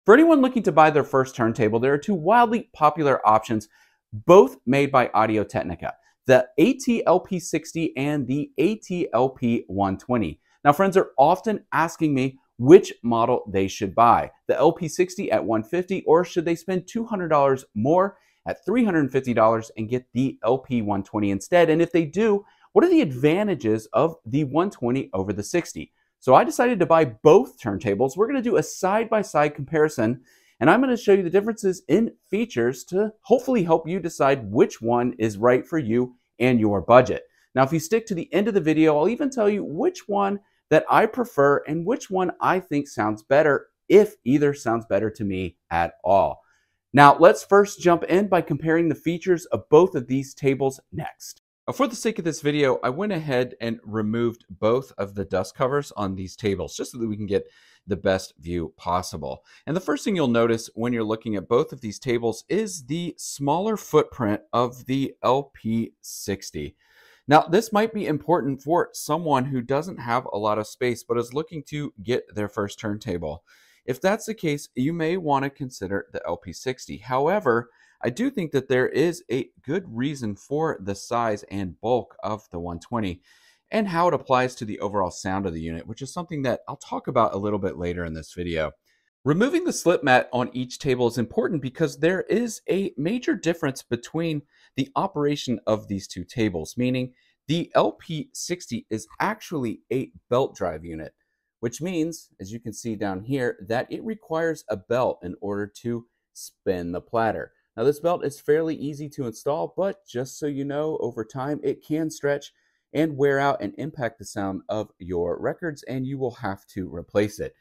For anyone looking to buy their first turntable, there are two wildly popular options, both made by Audio-Technica, the AT-LP60 and the AT-LP120. Now, friends are often asking me which model they should buy, the LP60 at $150, or should they spend $200 more at $350 and get the LP120 instead? And if they do, what are the advantages of the 120 over the 60? So I decided to buy both turntables. We're going to do a side-by-side comparison, and I'm going to show you the differences in features to hopefully help you decide which one is right for you and your budget. Now, if you stick to the end of the video, I'll even tell you which one that I prefer and which one I think sounds better, if either sounds better to me at all. Now, let's first jump in by comparing the features of both of these tables next. For the sake of this video, I went ahead and removed both of the dust covers on these tables just so that we can get the best view possible. And the first thing you'll notice when you're looking at both of these tables is the smaller footprint of the LP60. Now, this might be important for someone who doesn't have a lot of space but is looking to get their first turntable. If that's the case, you may want to consider the LP60. However, I do think that there is a good reason for the size and bulk of the 120 and how it applies to the overall sound of the unit, which is something that I'll talk about a little bit later in this video. Removing the slip mat on each table is important because there is a major difference between the operation of these two tables, meaning the LP60 is actually a belt drive unit, which means, as you can see down here, that it requires a belt in order to spin the platter. Now, this belt is fairly easy to install, but just so you know, over time it can stretch and wear out and impact the sound of your records, and you will have to replace it.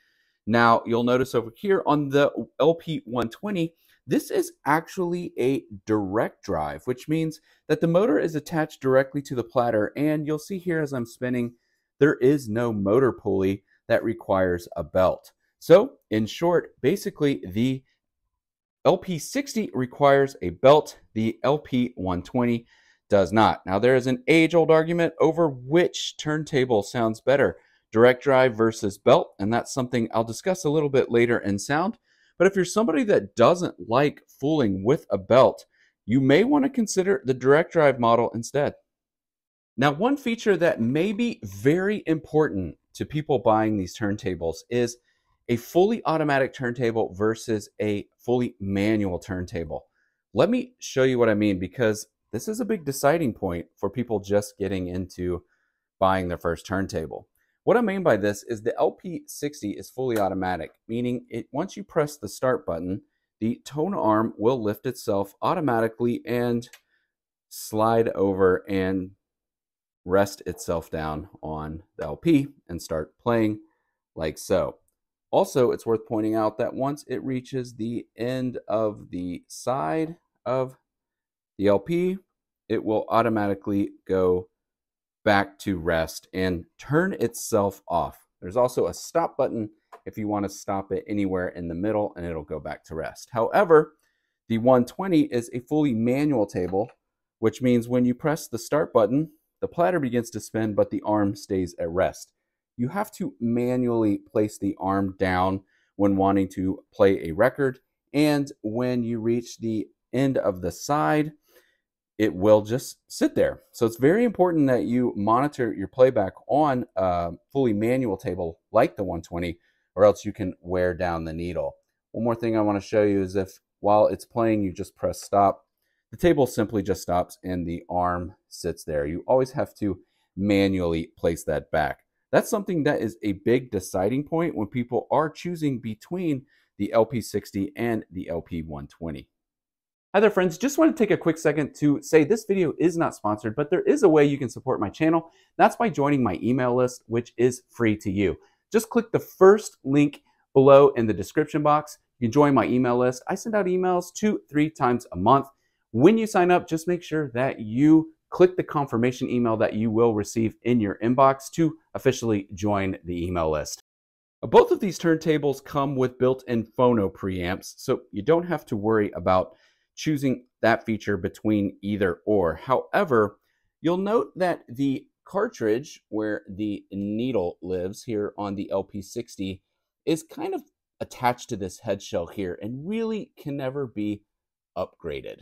Now, you'll notice over here on the LP120, this is actually a direct drive, which means that the motor is attached directly to the platter, and you'll see here as I'm spinning, there is no motor pulley that requires a belt. So, in short, basically the LP60 requires a belt, the LP120 does not. Now, there is an age-old argument over which turntable sounds better, direct drive versus belt, and that's something I'll discuss a little bit later in sound. But if you're somebody that doesn't like fooling with a belt, you may want to consider the direct drive model instead. Now, one feature that may be very important to people buying these turntables is a fully automatic turntable versus a fully manual turntable. Let me show you what I mean, because this is a big deciding point for people just getting into buying their first turntable. What I mean by this is the LP60 is fully automatic, meaning once you press the start button, the tone arm will lift itself automatically and slide over and rest itself down on the LP and start playing like so. Also, it's worth pointing out that once it reaches the end of the side of the LP, it will automatically go back to rest and turn itself off. There's also a stop button if you want to stop it anywhere in the middle, and it'll go back to rest. However, the 120 is a fully manual table, which means when you press the start button, the platter begins to spin, but the arm stays at rest. You have to manually place the arm down when wanting to play a record, and when you reach the end of the side, it will just sit there. So it's very important that you monitor your playback on a fully manual table like the 120, or else you can wear down the needle. One more thing I want to show you is if while it's playing you just press stop, the table simply just stops and the arm sits there. You always have to manually place that back. That's something that is a big deciding point when people are choosing between the LP60 and the LP120. Hi there, friends. Just want to take a quick second to say this video is not sponsored, but there is a way you can support my channel. That's by joining my email list, which is free to you. Just click the first link below in the description box. You can join my email list. I send out emails 2-3 times a month. When you sign up, just make sure that you click the confirmation email that you will receive in your inbox to officially join the email list. Both of these turntables come with built-in phono preamps, so you don't have to worry about choosing that feature between either or. However, you'll note that the cartridge where the needle lives here on the LP60 is kind of attached to this head shell here and really can never be upgraded.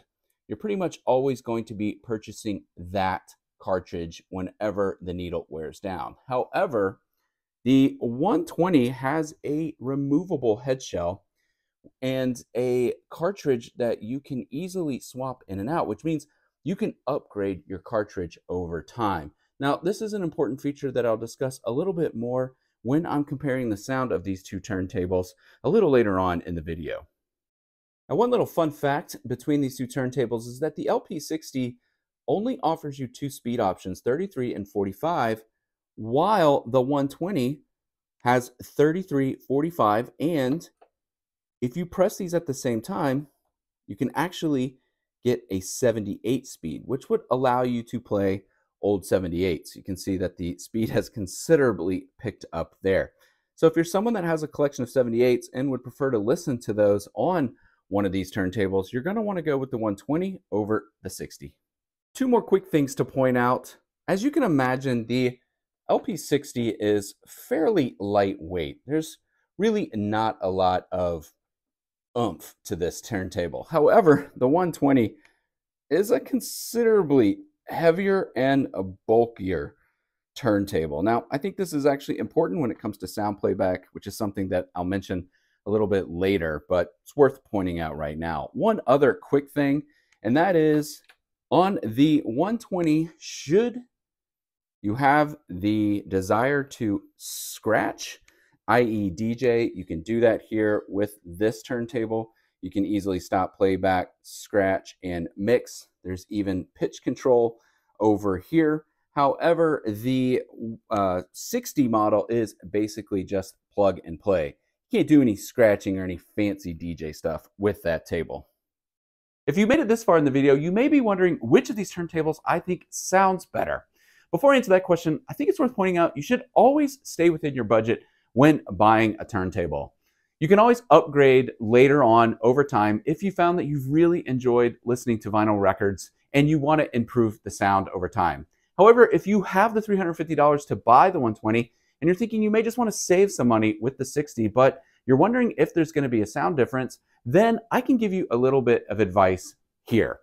You're pretty much always going to be purchasing that cartridge whenever the needle wears down. However, the 120 has a removable head shell and a cartridge that you can easily swap in and out, which means you can upgrade your cartridge over time. Now, this is an important feature that I'll discuss a little bit more when I'm comparing the sound of these two turntables a little later on in the video. Now, one little fun fact between these two turntables is that the LP60 only offers you two speed options, 33 and 45, while the 120 has 33, 45, and if you press these at the same time, you can actually get a 78 speed, which would allow you to play old 78s. You can see that the speed has considerably picked up there. So if you're someone that has a collection of 78s and would prefer to listen to those on one of these turntables, you're going to want to go with the 120 over the 60. Two more quick things to point out. As you can imagine, the LP60 is fairly lightweight. There's really not a lot of oomph to this turntable. However, the 120 is a considerably heavier and a bulkier turntable. Now, I think this is actually important when it comes to sound playback, which is something that I'll mention a little bit later, but it's worth pointing out right now. One other quick thing, and that is on the 120, should you have the desire to scratch, i.e. DJ, you can do that here with this turntable. You can easily stop playback, scratch, and mix. There's even pitch control over here. However, the 60 model is basically just plug and play. You can't do any scratching or any fancy DJ stuff with that table. If you made it this far in the video, you may be wondering which of these turntables I think sounds better. Before I answer that question, I think it's worth pointing out you should always stay within your budget when buying a turntable. You can always upgrade later on over time if you found that you've really enjoyed listening to vinyl records and you want to improve the sound over time. However, if you have the $350 to buy the 120 and you're thinking you may just want to save some money with the 60, but you're wondering if there's going to be a sound difference, then I can give you a little bit of advice here.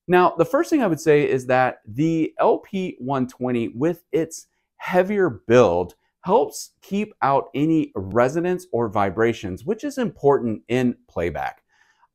Now, the first thing I would say is that the LP120 with its heavier build helps keep out any resonance or vibrations, which is important in playback.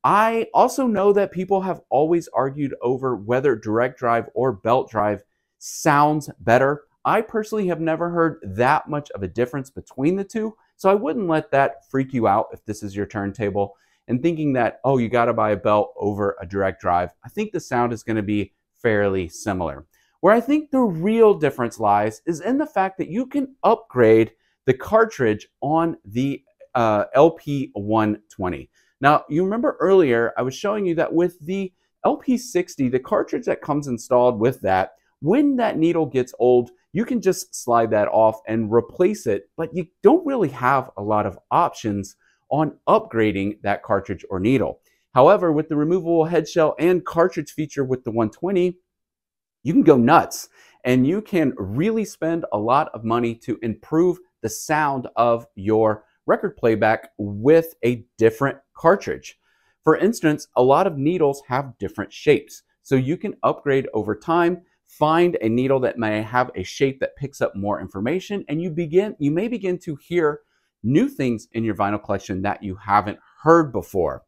I also know that people have always argued over whether direct drive or belt drive sounds better. I personally have never heard that much of a difference between the two, so I wouldn't let that freak you out if this is your turntable and thinking that, oh, you got to buy a belt over a direct drive. I think the sound is going to be fairly similar. Where I think the real difference lies is in the fact that you can upgrade the cartridge on the LP120. Now, you remember earlier I was showing you that with the LP60, the cartridge that comes installed with that, when that needle gets old, you can just slide that off and replace it, but you don't really have a lot of options on upgrading that cartridge or needle. However, with the removable head shell and cartridge feature with the 120, you can go nuts and you can really spend a lot of money to improve the sound of your record playback with a different cartridge. For instance, a lot of needles have different shapes, so you can upgrade over time, find a needle that may have a shape that picks up more information, and you may begin to hear new things in your vinyl collection that you haven't heard before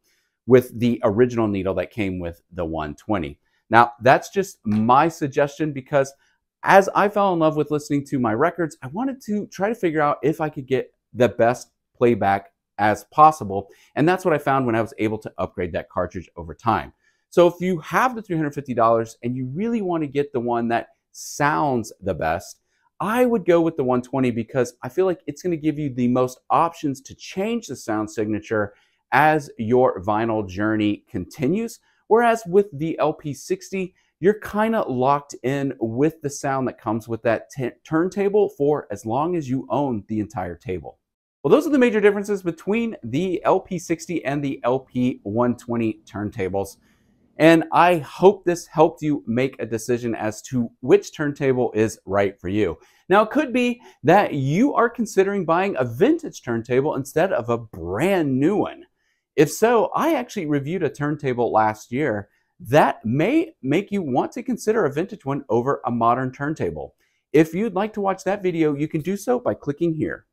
with the original needle that came with the 120. Now, that's just my suggestion because as I fell in love with listening to my records, I wanted to try to figure out if I could get the best playback as possible. And that's what I found when I was able to upgrade that cartridge over time. So if you have the $350 and you really want to get the one that sounds the best, I would go with the 120 because I feel like it's going to give you the most options to change the sound signature as your vinyl journey continues. Whereas with the LP60, you're kind of locked in with the sound that comes with that turntable for as long as you own the entire table. Well, those are the major differences between the LP60 and the LP120 turntables. And I hope this helped you make a decision as to which turntable is right for you. Now, it could be that you are considering buying a vintage turntable instead of a brand new one. If so, I actually reviewed a turntable last year that may make you want to consider a vintage one over a modern turntable. If you'd like to watch that video, you can do so by clicking here.